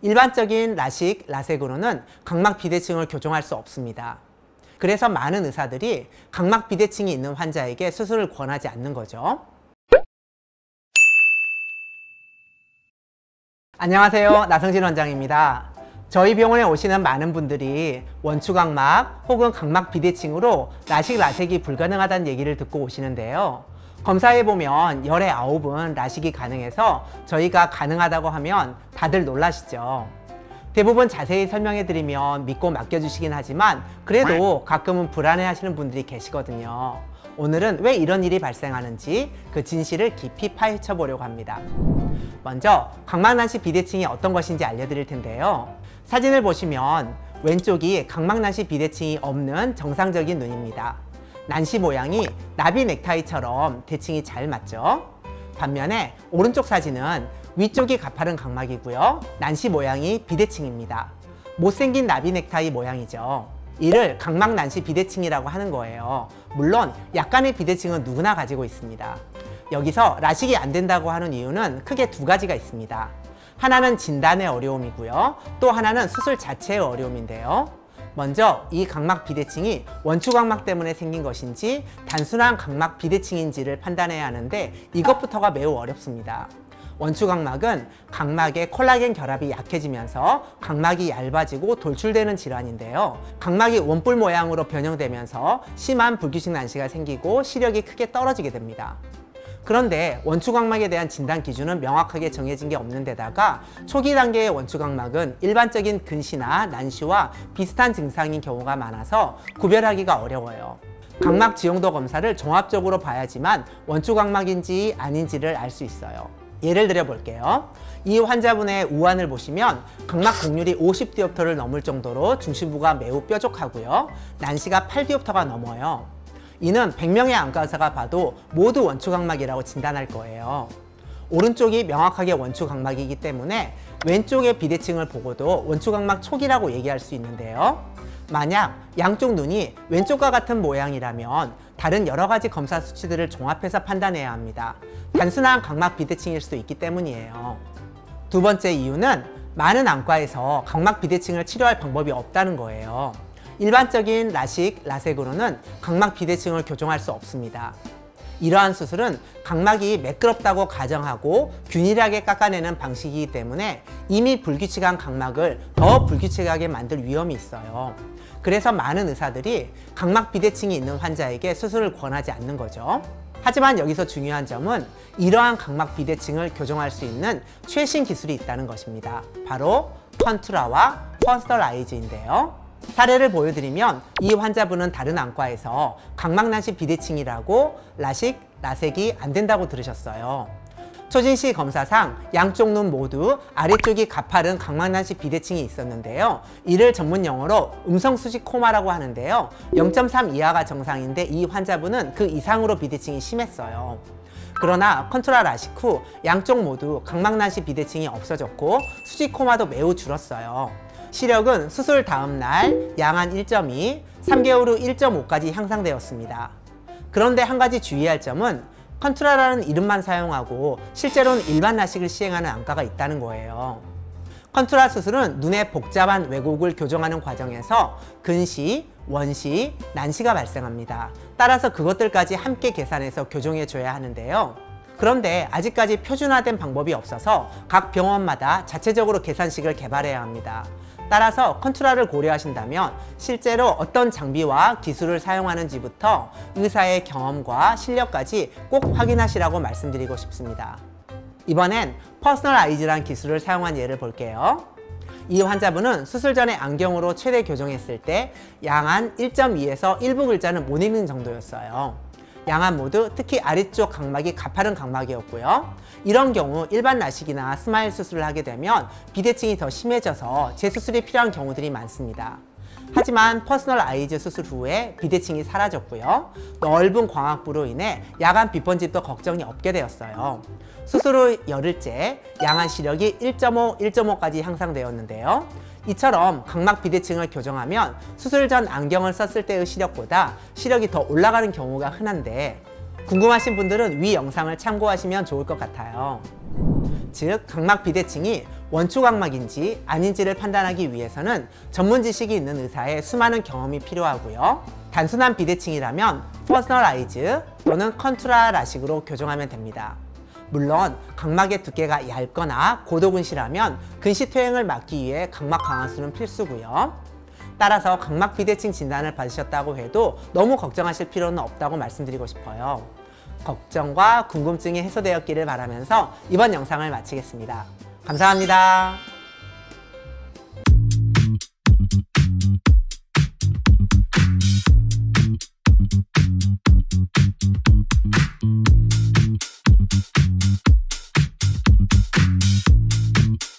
일반적인 라식, 라섹으로는 각막 비대칭을 교정할 수 없습니다. 그래서 많은 의사들이 각막 비대칭이 있는 환자에게 수술을 권하지 않는 거죠. 안녕하세요, 나성진 원장입니다. 저희 병원에 오시는 많은 분들이 원추각막 혹은 각막 비대칭으로 라식, 라섹이 불가능하다는 얘기를 듣고 오시는데요. 검사해보면 열의 9은 라식이 가능해서 저희가 가능하다고 하면 다들 놀라시죠. 대부분 자세히 설명해드리면 믿고 맡겨주시긴 하지만 그래도 가끔은 불안해하시는 분들이 계시거든요. 오늘은 왜 이런 일이 발생하는지 그 진실을 깊이 파헤쳐 보려고 합니다. 먼저 각막난시 비대칭이 어떤 것인지 알려드릴 텐데요. 사진을 보시면 왼쪽이 각막난시 비대칭이 없는 정상적인 눈입니다. 난시 모양이 나비 넥타이처럼 대칭이 잘 맞죠? 반면에 오른쪽 사진은 위쪽이 가파른 각막이고요. 난시 모양이 비대칭입니다. 못생긴 나비 넥타이 모양이죠. 이를 각막 난시 비대칭이라고 하는 거예요. 물론 약간의 비대칭은 누구나 가지고 있습니다. 여기서 라식이 안 된다고 하는 이유는 크게 두 가지가 있습니다. 하나는 진단의 어려움이고요. 또 하나는 수술 자체의 어려움인데요. 먼저 이 각막 비대칭이 원추각막 때문에 생긴 것인지 단순한 각막 비대칭인지를 판단해야 하는데 이것부터가 매우 어렵습니다. 원추각막은 각막의 콜라겐 결합이 약해지면서 각막이 얇아지고 돌출되는 질환인데요. 각막이 원뿔 모양으로 변형되면서 심한 불규칙 난시가 생기고 시력이 크게 떨어지게 됩니다. 그런데 원추각막에 대한 진단 기준은 명확하게 정해진 게 없는 데다가 초기 단계의 원추각막은 일반적인 근시나 난시와 비슷한 증상인 경우가 많아서 구별하기가 어려워요. 각막 지형도 검사를 종합적으로 봐야지만 원추각막인지 아닌지를 알 수 있어요. 예를 들어 볼게요. 이 환자분의 우환을 보시면 각막 곡률이 50디옵터를 넘을 정도로 중심부가 매우 뾰족하고요. 난시가 8디옵터가 넘어요. 이는 100명의 안과의사가 봐도 모두 원추각막이라고 진단할 거예요. 오른쪽이 명확하게 원추각막이기 때문에 왼쪽의 비대칭을 보고도 원추각막 초기라고 얘기할 수 있는데요. 만약 양쪽 눈이 왼쪽과 같은 모양이라면 다른 여러 가지 검사 수치들을 종합해서 판단해야 합니다. 단순한 각막 비대칭일 수도 있기 때문이에요. 두 번째 이유는 많은 안과에서 각막 비대칭을 치료할 방법이 없다는 거예요. 일반적인 라식, 라섹으로는 각막 비대칭을 교정할 수 없습니다. 이러한 수술은 각막이 매끄럽다고 가정하고 균일하게 깎아내는 방식이기 때문에 이미 불규칙한 각막을 더 불규칙하게 만들 위험이 있어요. 그래서 많은 의사들이 각막 비대칭이 있는 환자에게 수술을 권하지 않는 거죠. 하지만 여기서 중요한 점은 이러한 각막 비대칭을 교정할 수 있는 최신 기술이 있다는 것입니다. 바로 컨투라와 퍼스널 아이즈인데요. 사례를 보여드리면 이 환자분은 다른 안과에서 각막난시 비대칭이라고 라식, 라섹이 안 된다고 들으셨어요. 초진시 검사상 양쪽 눈 모두 아래쪽이 가파른 각막난시 비대칭이 있었는데요. 이를 전문 용어로 음성수직 코마라고 하는데요. 0.3 이하가 정상인데 이 환자분은 그 이상으로 비대칭이 심했어요. 그러나 컨투라 라식 후 양쪽 모두 각막난시 비대칭이 없어졌고 수직 코마도 매우 줄었어요. 시력은 수술 다음 날 양한 1.2, 3개월 후 1.5까지 향상되었습니다. 그런데 한 가지 주의할 점은 컨투라라는 이름만 사용하고 실제로는 일반 라식을 시행하는 안과가 있다는 거예요. 컨투라 수술은 눈의 복잡한 왜곡을 교정하는 과정에서 근시, 원시, 난시가 발생합니다. 따라서 그것들까지 함께 계산해서 교정해 줘야 하는데요. 그런데 아직까지 표준화된 방법이 없어서 각 병원마다 자체적으로 계산식을 개발해야 합니다. 따라서 컨투라를 고려하신다면 실제로 어떤 장비와 기술을 사용하는지부터 의사의 경험과 실력까지 꼭 확인하시라고 말씀드리고 싶습니다. 이번엔 퍼스널 아이즈라는 기술을 사용한 예를 볼게요. 이 환자분은 수술 전에 안경으로 최대 교정했을 때 양한 1.2에서 일부 글자는 못 읽는 정도였어요. 양안 모두 특히 아래쪽 각막이 가파른 각막이었고요. 이런 경우 일반 라식이나 스마일 수술을 하게 되면 비대칭이 더 심해져서 재수술이 필요한 경우들이 많습니다. 하지만 퍼스널 아이즈 수술 후에 비대칭이 사라졌고요. 넓은 광학부로 인해 야간 빛번짐도 걱정이 없게 되었어요. 수술 후 열흘째 양안 시력이 1.5, 1.5까지 향상되었는데요. 이처럼 각막 비대칭을 교정하면 수술 전 안경을 썼을 때의 시력보다 시력이 더 올라가는 경우가 흔한데 궁금하신 분들은 위 영상을 참고하시면 좋을 것 같아요. 즉 각막 비대칭이 원추각막인지 아닌지를 판단하기 위해서는 전문 지식이 있는 의사의 수많은 경험이 필요하고요. 단순한 비대칭이라면 퍼스널아이즈 또는 컨투라 라식으로 교정하면 됩니다. 물론 각막의 두께가 얇거나 고도근시라면 근시 퇴행을 막기 위해 각막 강화수는 필수고요. 따라서 각막 비대칭 진단을 받으셨다고 해도 너무 걱정하실 필요는 없다고 말씀드리고 싶어요. 걱정과 궁금증이 해소되었기를 바라면서 이번 영상을 마치겠습니다. 감사합니다.